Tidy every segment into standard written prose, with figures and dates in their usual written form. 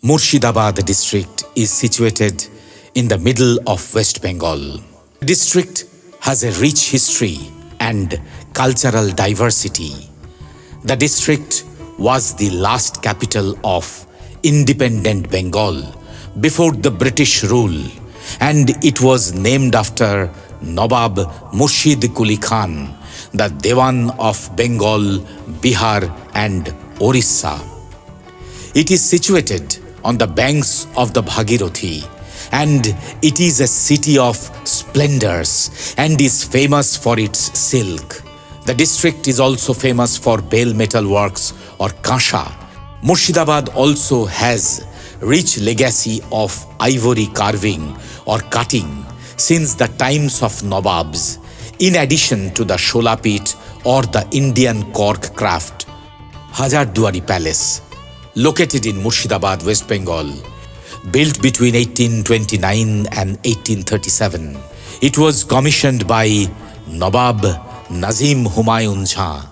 Murshidabad district is situated in the middle of West Bengal. The district has a rich history and cultural diversity. The district was the last capital of independent Bengal before the British rule, and it was named after Nawab Murshid Quli Khan, the Dewan of Bengal, Bihar and Orissa. It is situated on the banks of the Bhagirathi, and it is a city of splendors and is famous for its silk. The district is also famous for bell metal works or kasha. Murshidabad also has rich legacy of ivory carving or cutting since the times of Nawabs, in addition to the Shola pit or the Indian cork craft. Hazarduari Palace, located in Murshidabad, West Bengal, built between 1829 and 1837. It was commissioned by Nawab Nazim Humayun Jha.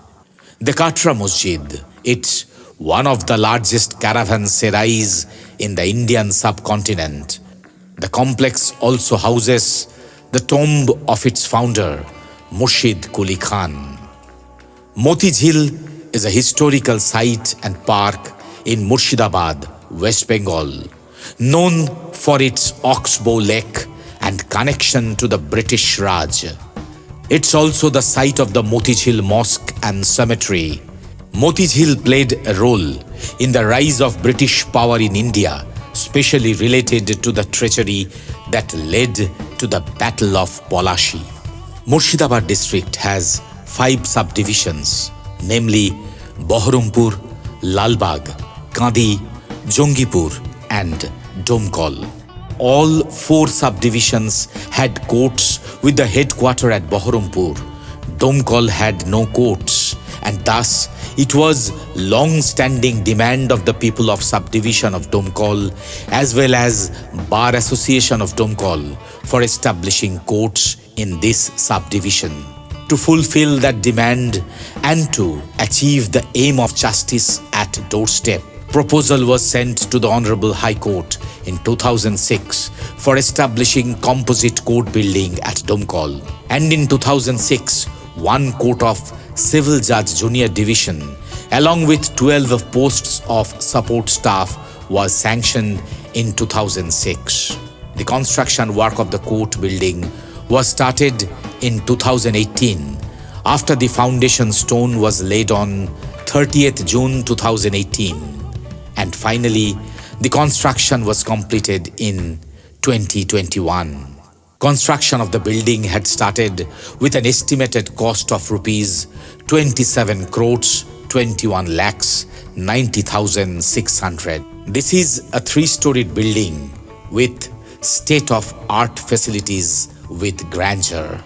The Katra Masjid, it's one of the largest caravanserais in the Indian subcontinent. The complex also houses the tomb of its founder, Murshid Quli Khan. Moti Jhil is a historical site and park in Murshidabad, West Bengal, known for its oxbow lake and connection to the British Raj. It's also the site of the Moti Jhil Mosque and Cemetery. Moti Jhil played a role in the rise of British power in India, especially related to the treachery that led to the Battle of Palashi. Murshidabad district has 5 subdivisions, namely Baharampur, Lalbagh, Kandi, Jongipur and Domkal. All 4 subdivisions had courts with the headquarter at Baharampur. Domkal had no courts, and thus it was long-standing demand of the people of subdivision of Domkal as well as Bar Association of Domkal for establishing courts in this subdivision. To fulfill that demand and to achieve the aim of justice at doorstep, proposal was sent to the Honorable High Court in 2006 for establishing composite court building at Domkal. And in 2006, one court of Civil Judge Junior Division along with 12 posts of support staff was sanctioned in 2006. The construction work of the court building was started in 2018 after the foundation stone was laid on 30th June 2018. And finally, the construction was completed in 2021. Construction of the building had started with an estimated cost of rupees 27 crores 21 lakhs 90,600. This is a 3-storied building with state-of-art facilities with grandeur.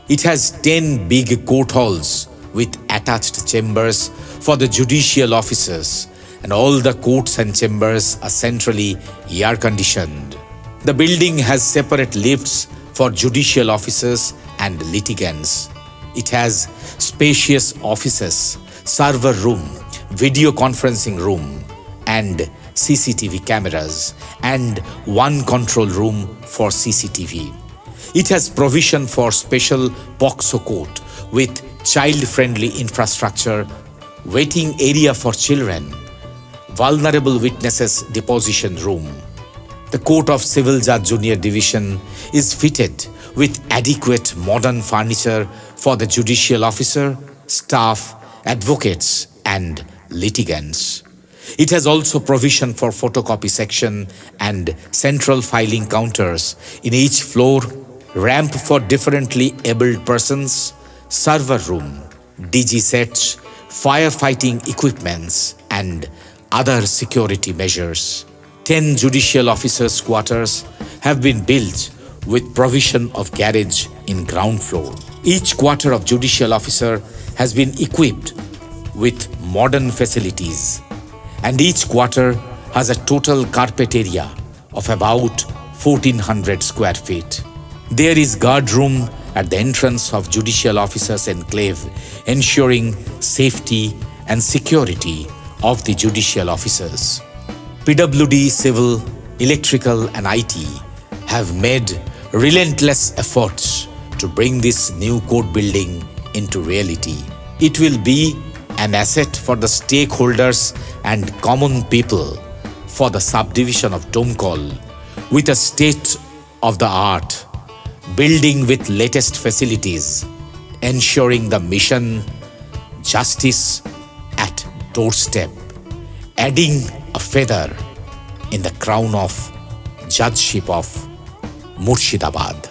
It has 10 big court halls with attached chambers for the judicial officers, and all the courts and chambers are centrally air-conditioned. The building has separate lifts for judicial officers and litigants. It has spacious offices, server room, video conferencing room, and CCTV cameras, and one control room for CCTV. It has provision for special POCSO court with child-friendly infrastructure, waiting area for children, vulnerable witnesses deposition room. The Court of Civil Judge Junior Division is fitted with adequate modern furniture for the judicial officer, staff, advocates and litigants. It has also provision for photocopy section and central filing counters in each floor, ramp for differently abled persons, server room, DG sets, firefighting equipments and other security measures. 10 judicial officers' quarters have been built with provision of garage in ground floor. Each quarter of judicial officer has been equipped with modern facilities, and each quarter has a total carpet area of about 1400 square feet. There is guard room at the entrance of judicial officers' enclave, ensuring safety and security of the judicial officers. PWD, Civil, Electrical and IT have made relentless efforts to bring this new court building into reality. It will be an asset for the stakeholders and common people for the subdivision of Domkal with a state-of-the-art building with latest facilities, ensuring the mission justice at doorstep, adding a feather in the crown of judgeship of Murshidabad.